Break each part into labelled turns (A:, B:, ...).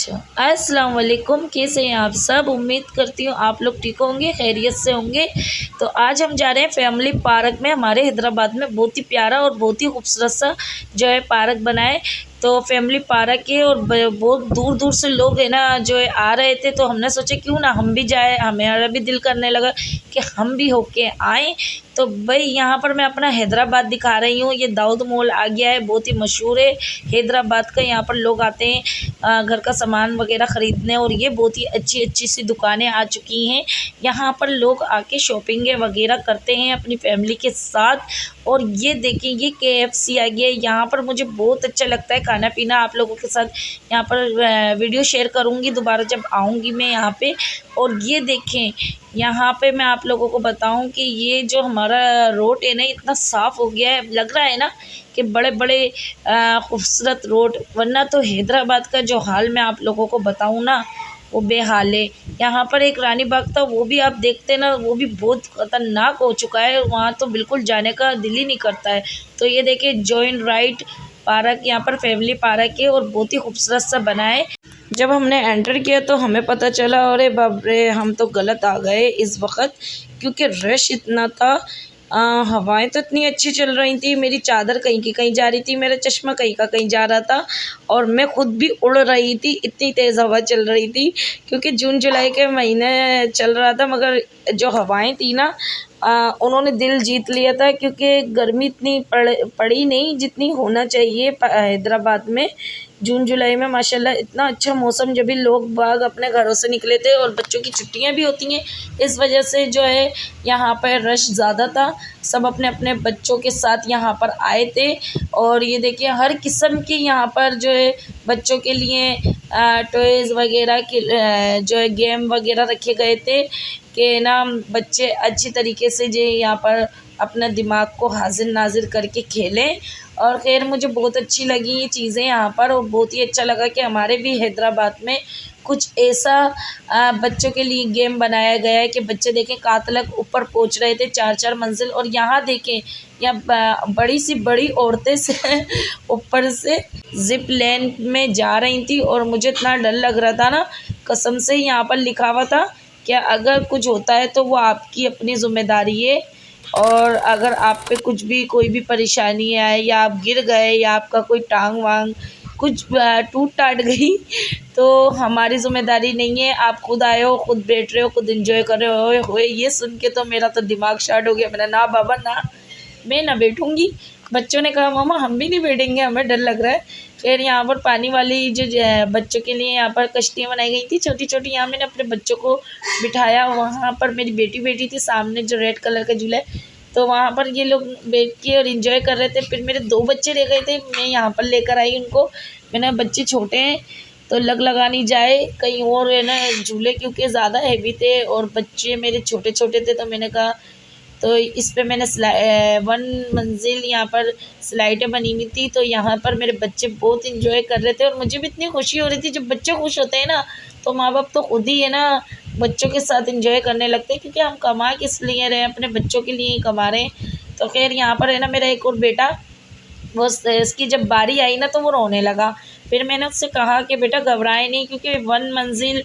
A: अच्छा, अस्सलाम वालेकुम। कैसे हैं आप सब? उम्मीद करती हूँ आप लोग ठीक होंगे, खैरियत से होंगे। तो आज हम जा रहे हैं फैमिली पार्क में। हमारे हैदराबाद में बहुत ही प्यारा और बहुत ही खूबसूरत सा जो है पार्क बना है। तो फैमिली पार्क है और बहुत दूर दूर से लोग है ना जो है आ रहे थे। तो हमने सोचा क्यों ना हम भी जाए, हमारा भी दिल करने लगा कि हम भी होके आएँ। तो भाई यहाँ पर मैं अपना हैदराबाद दिखा रही हूँ। ये दाऊद मॉल आ गया है, बहुत ही मशहूर है हैदराबाद का। यहाँ पर लोग आते हैं घर का सामान वगैरह ख़रीदने, और ये बहुत ही अच्छी अच्छी सी दुकानें आ चुकी हैं। यहाँ पर लोग आके शॉपिंग वगैरह करते हैं अपनी फैमिली के साथ। और ये देखिए ये KFC आ गया है। यहाँ पर मुझे बहुत अच्छा लगता है खाना पीना। आप लोगों के साथ यहाँ पर वीडियो शेयर करूँगी दोबारा जब आऊँगी मैं यहाँ पे। और ये देखें यहाँ पे मैं आप लोगों को बताऊँ कि ये जो हमारा रोड है ना इतना साफ़ हो गया है, लग रहा है ना कि बड़े बड़े खूबसूरत रोड। वरना तो हैदराबाद का जो हाल मैं आप लोगों को बताऊँ ना वो बेहाल है। यहाँ पर एक रानी बाग था, वो भी आप देखते ना वो भी बहुत ख़तरनाक हो चुका है। वहाँ तो बिल्कुल जाने का दिल ही नहीं करता है। तो ये देखिए जॉइन राइट पार्क, यहाँ पर फैमिली पार्क है और बहुत ही खूबसूरत सा बना है। जब हमने एंटर किया तो हमें पता चला अरे बाप रे हम तो गलत आ गए इस वक्त, क्योंकि रश इतना था। हवाएं तो इतनी अच्छी चल रही थी, मेरी चादर कहीं की कहीं जा रही थी, मेरा चश्मा कहीं का कहीं जा रहा था, और मैं खुद भी उड़ रही थी, इतनी तेज़ हवा चल रही थी। क्योंकि जून जुलाई के महीने चल रहा था, मगर जो हवाएं थी ना उन्होंने दिल जीत लिया था। क्योंकि गर्मी इतनी पड़ी नहीं जितनी होना चाहिए हैदराबाद में। जून जुलाई में माशाल्लाह इतना अच्छा मौसम, जब भी लोग बाग अपने घरों से निकले थे और बच्चों की छुट्टियां भी होती हैं, इस वजह से जो है यहाँ पर रश ज़्यादा था। सब अपने अपने बच्चों के साथ यहाँ पर आए थे। और ये देखिए हर किस्म की यहाँ पर जो है बच्चों के लिए टॉयज़ वगैरह के जो है गेम वगैरह रखे गए थे कि ना बच्चे अच्छी तरीके से जो यहाँ पर अपना दिमाग को हाजिर नाजिर करके खेलें। और ख़ैर मुझे बहुत अच्छी लगी ये चीज़ें यहाँ पर, और बहुत ही अच्छा लगा कि हमारे भी हैदराबाद में कुछ ऐसा बच्चों के लिए गेम बनाया गया है कि बच्चे देखें कहाँ तक ऊपर पहुँच रहे थे, 4-4 मंजिल। और यहाँ देखें यहाँ बड़ी सी बड़ी औरतें से ऊपर से जिप लाइन में जा रही थी, और मुझे इतना डर लग रहा था ना, कसम से। यहाँ पर लिखा हुआ था कि अगर कुछ होता है तो वो आपकी अपनी ज़िम्मेदारी है, और अगर आप पे कुछ भी कोई भी परेशानी आए या आप गिर गए या आपका कोई टांग वांग कुछ टूट टाट गई तो हमारी ज़िम्मेदारी नहीं है। आप खुद आए हो, खुद बैठ रहे हो, खुद एंजॉय कर रहे हो। ये सुन के तो मेरा तो दिमाग शार्ट हो गया। मैंने ना बाबा ना, मैं ना बैठूंगी। बच्चों ने कहा मामा हम भी नहीं बैठेंगे, हमें डर लग रहा है। फिर यहाँ पर पानी वाली जो बच्चों के लिए यहाँ पर कश्तियाँ बनाई गई थी छोटी छोटी। यहाँ मैंने अपने बच्चों को बिठाया, वहाँ पर मेरी बेटी बैठी थी सामने जो रेड कलर का झूला है, तो वहाँ पर ये लोग बैठ के और इन्जॉय कर रहे थे। फिर मेरे 2 बच्चे रह गए थे, मैं यहाँ पर लेकर आई उनको। मैंने बच्चे छोटे हैं तो लगा नहीं जाए कहीं और है ना झूले, क्योंकि ज़्यादा हैवी थे और बच्चे मेरे छोटे छोटे थे। तो मैंने कहा तो इस पे मैंने 1 मंजिल यहाँ पर स्लाइडें बनी हुई थी, तो यहाँ पर मेरे बच्चे बहुत इंजॉय कर रहे थे और मुझे भी इतनी खुशी हो रही थी। जब बच्चे खुश होते हैं ना तो माँ बाप तो खुद ही है ना बच्चों के साथ इंजॉय करने लगते हैं, क्योंकि हम कमा किस लिए रहे हैं, अपने बच्चों के लिए ही कमा रहे हैं। तो खैर यहाँ पर है ना मेरा एक और बेटा, वो इसकी जब बारी आई ना तो वो रोने लगा। फिर मैंने उससे कहा कि बेटा घबराए नहीं, क्योंकि 1 मंजिल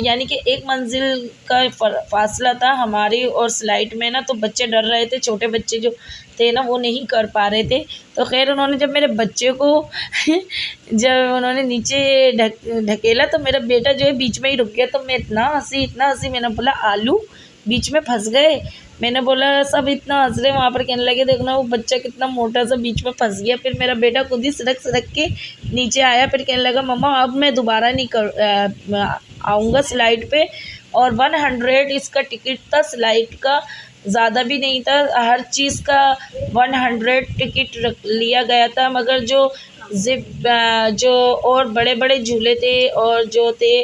A: यानी कि 1 मंजिल का फासला था हमारी और स्लाइड में ना, तो बच्चे डर रहे थे, छोटे बच्चे जो थे ना वो नहीं कर पा रहे थे। तो खैर उन्होंने जब मेरे बच्चे को जब उन्होंने नीचे ढकेला तो मेरा बेटा जो है बीच में ही रुक गया। तो मैं इतना हंसी, मैंने बोला आलू बीच में फंस गए। मैंने बोला सब इतना हंस रहे, वहाँ पर कहने लगे देखना वो बच्चा कितना मोटा सा बीच में फंस गया। फिर मेरा बेटा खुद ही सड़क के नीचे आया, फिर कहने लगा मम्मा अब मैं दोबारा नहीं आऊँगा स्लाइड पे। और 100 इसका टिकट था स्लाइड का, ज़्यादा भी नहीं था, हर चीज़ का 100 टिकट लिया गया था। मगर जो जो और बड़े बड़े झूले थे और जो थे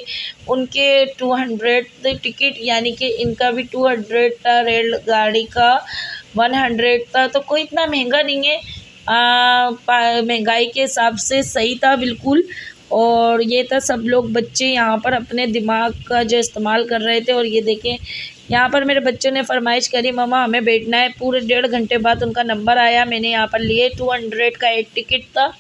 A: उनके 200 थे टिकट, यानी कि इनका भी 200 था, रेलगाड़ी का 100 था। तो कोई इतना महंगा नहीं है, महंगाई के हिसाब से सही था बिल्कुल। और ये था सब लोग बच्चे यहाँ पर अपने दिमाग का जो इस्तेमाल कर रहे थे। और ये देखें यहाँ पर मेरे बच्चों ने फरमाइश करी मम्मा हमें बैठना है। पूरे 1.5 घंटे बाद उनका नंबर आया, मैंने यहाँ पर लिए 200 का एक टिकट था।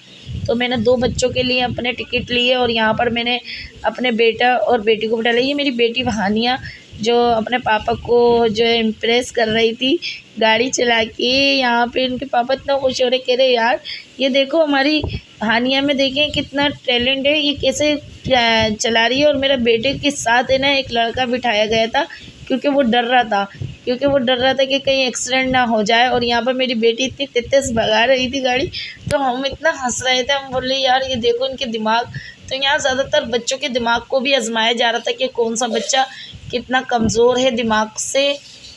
A: तो मैंने 2 बच्चों के लिए अपने टिकट लिए और यहाँ पर मैंने अपने बेटा और बेटी को बिठा लिया। ये मेरी बेटी हानिया जो अपने पापा को जो है इम्प्रेस कर रही थी गाड़ी चला के। यहाँ पे इनके पापा इतना खुश हो रहे, कह रहे यार ये देखो हमारी हानिया में देखें कितना टैलेंट है, ये कैसे चला रही है। और मेरे बेटे के साथ है ना एक लड़का बिठाया गया था क्योंकि वो डर रहा था कि कहीं एक्सीडेंट ना हो जाए। और यहाँ पर मेरी बेटी इतनी तेज भगा रही थी गाड़ी, तो हम इतना हंस रहे थे। हम बोले यार ये देखो इनके दिमाग। तो यहाँ ज़्यादातर बच्चों के दिमाग को भी आजमाया जा रहा था कि कौन सा बच्चा कितना कमज़ोर है दिमाग से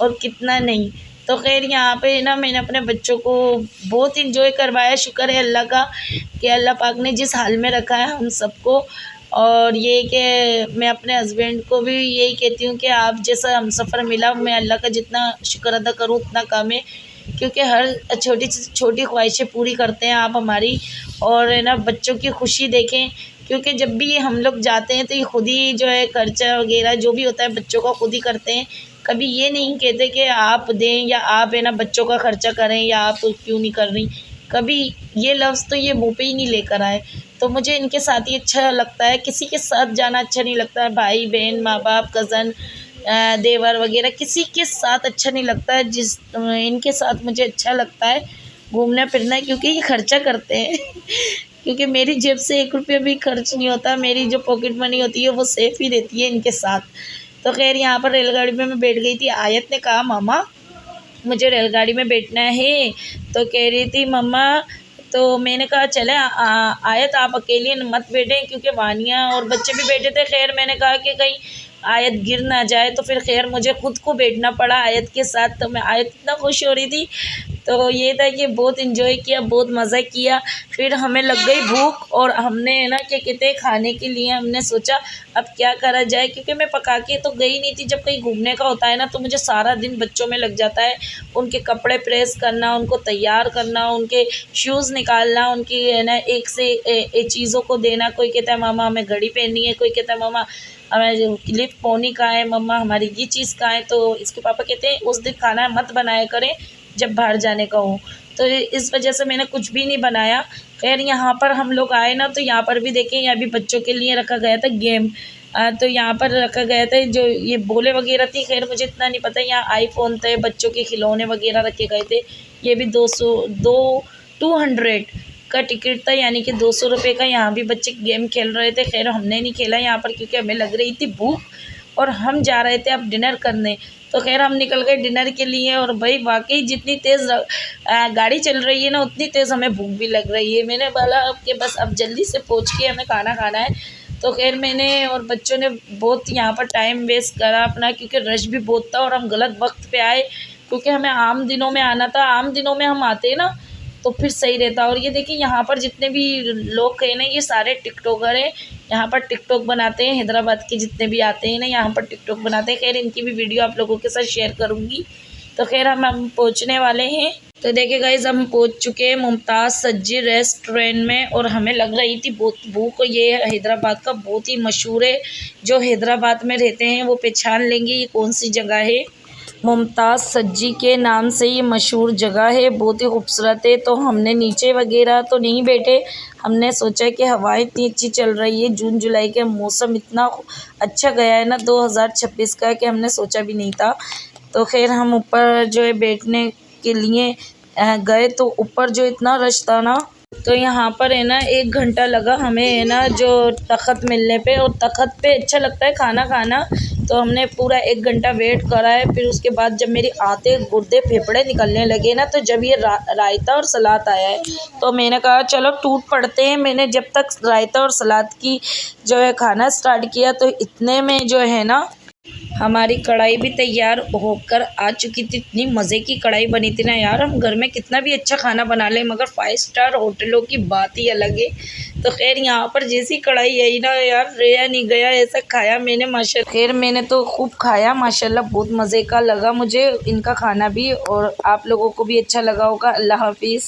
A: और कितना नहीं। तो खैर यहाँ पे ना मैंने अपने बच्चों को बहुत इंजॉय करवाया। शुक्र है अल्लाह का कि अल्लाह पाक ने जिस हाल में रखा है हम सबको। और ये कि मैं अपने हस्बैंड को भी यही कहती हूँ कि आप जैसा हम सफ़र मिला, मैं अल्लाह का जितना शुक्र अदा करूँ उतना कम है, क्योंकि हर छोटी छोटी ख्वाहिशें पूरी करते हैं आप हमारी। और है ना बच्चों की खुशी देखें, क्योंकि जब भी हम लोग जाते हैं तो ये खुद ही जो है खर्चा वगैरह जो भी होता है बच्चों का खुद ही करते हैं। कभी ये नहीं कहते कि आप दें या आप है ना बच्चों का खर्चा करें या आप क्यों नहीं कर रही। कभी ये लफ्ज़ तो ये मुँह पे ही नहीं लेकर आए। तो मुझे इनके साथ ही अच्छा लगता है, किसी के साथ जाना अच्छा नहीं लगता है। भाई बहन माँ बाप कज़न देवर वगैरह किसी के साथ अच्छा नहीं लगता है। इनके साथ मुझे अच्छा लगता है घूमना फिरना, क्योंकि ये खर्चा करते हैं क्योंकि मेरी जेब से 1 रुपया भी खर्च नहीं होता। मेरी जो पॉकेट मनी होती है वो सेफ ही रहती है इनके साथ। तो खैर यहाँ पर रेलगाड़ी में मैं बैठ गई थी। आयत ने कहा मामा मुझे रेलगाड़ी में बैठना है, तो कह रही थी मम्मा। तो मैंने कहा चले आयत आप अकेले मत बैठें, क्योंकि वानिया और बच्चे भी बैठे थे। खैर मैंने कहा कि कहीं आयत गिर ना जाए, तो फिर खैर मुझे खुद को बैठना पड़ा आयत के साथ। तो मैं आयत इतना खुश हो रही थी। तो ये था कि बहुत इन्जॉय किया, बहुत मज़ा किया। फिर हमें लग गई भूख और हमने है ना क्या कहते हैं खाने के लिए हमने सोचा अब क्या करा जाए, क्योंकि मैं पका के तो गई नहीं थी। जब कहीं घूमने का होता है ना तो मुझे सारा दिन बच्चों में लग जाता है। उनके कपड़े प्रेस करना, उनको तैयार करना, उनके शूज़ निकालना, उनकी है ना एक से चीज़ों को देना। कोई कहता है मामा हमें घड़ी पहननी है, कोई कहता है मामा हमें क्लिप पोनी कहाँ है, मम्मा हमारी ये चीज़ कहाँ है। तो इसके पापा कहते हैं उस दिन खाना मत बनाया करें जब बाहर जाने का हो। तो इस वजह से मैंने कुछ भी नहीं बनाया। खैर यहाँ पर हम लोग आए ना तो यहाँ पर भी देखें, यहाँ भी बच्चों के लिए रखा गया था गेम। तो यहाँ पर रखा गया था जो ये बोले वगैरह थी। खैर मुझे इतना नहीं पता। यहाँ आईफोन थे, बच्चों के खिलौने वगैरह रखे गए थे। ये भी 200 का टिकट था, यानी कि 200 रुपये का। यहाँ भी बच्चे गेम खेल रहे थे। खैर हमने नहीं खेला यहाँ पर, क्योंकि हमें लग रही थी भूख और हम जा रहे थे अब डिनर करने। तो खैर हम निकल गए डिनर के लिए। और भाई वाकई जितनी तेज़ गाड़ी चल रही है ना उतनी तेज़ हमें भूख भी लग रही है। मैंने बोला कि बस अब जल्दी से पहुँच के हमें खाना खाना है। तो खैर मैंने और बच्चों ने बहुत यहाँ पर टाइम वेस्ट करा अपना, क्योंकि रश भी बहुत था और हम गलत वक्त पे आए, क्योंकि हमें आम दिनों में आना था। आम दिनों में हम आते ना तो फिर सही रहता। और ये देखिए यहाँ पर जितने भी लोग हैं ना ये सारे टिकटॉकर हैं। यहाँ पर टिकटॉक बनाते हैं, हैदराबाद के जितने भी आते हैं ना यहाँ पर टिकटॉक बनाते हैं। खैर इनकी भी वीडियो आप लोगों के साथ शेयर करूँगी। तो खैर हम पहुँचने वाले हैं। तो देखिए गाइस हम पहुँच चुके हैं मुमताज़ सज्जी रेस्टोरेंट में, और हमें लग रही थी बहुत भूख। ये हैदराबाद का बहुत ही मशहूर है, जो हैदराबाद में रहते हैं वो पहचान लेंगे ये कौन सी जगह है। मुमताज़ सज्जी के नाम से ये मशहूर जगह है, बहुत ही खूबसूरत है। तो हमने नीचे वगैरह तो नहीं बैठे, हमने सोचा कि हवाएं इतनी अच्छी चल रही है, जून जुलाई के मौसम इतना अच्छा गया है ना 2026 का, कि हमने सोचा भी नहीं था। तो खैर हम ऊपर जो है बैठने के लिए गए, तो ऊपर जो इतना रश था ना, तो यहाँ पर है ना 1 घंटा लगा हमें है ना जो तख़्त मिलने पे। और तख़्त पे अच्छा लगता है खाना खाना, तो हमने पूरा 1 घंटा वेट करा है। फिर उसके बाद जब मेरी आते गुर्दे फेफड़े निकलने लगे ना, तो जब ये रायता और सलाद आया है तो मैंने कहा चलो टूट पड़ते हैं। मैंने जब तक रायता और सलाद की जो है खाना स्टार्ट किया, तो इतने में जो है ना हमारी कढ़ाई भी तैयार होकर आ चुकी थी। इतनी मज़े की कढ़ाई बनी थी ना यार। हम घर में कितना भी अच्छा खाना बना लें, मगर 5 स्टार होटलों की बात ही अलग है। तो खैर यहाँ पर जैसी कढ़ाई आई ना यार, रहा नहीं गया, ऐसा खाया मैंने माशाल्लाह। खैर मैंने तो खूब खाया माशाल्लाह, बहुत मज़े का लगा मुझे इनका खाना भी, और आप लोगों को भी अच्छा लगा होगा। अल्लाह हाफिज़।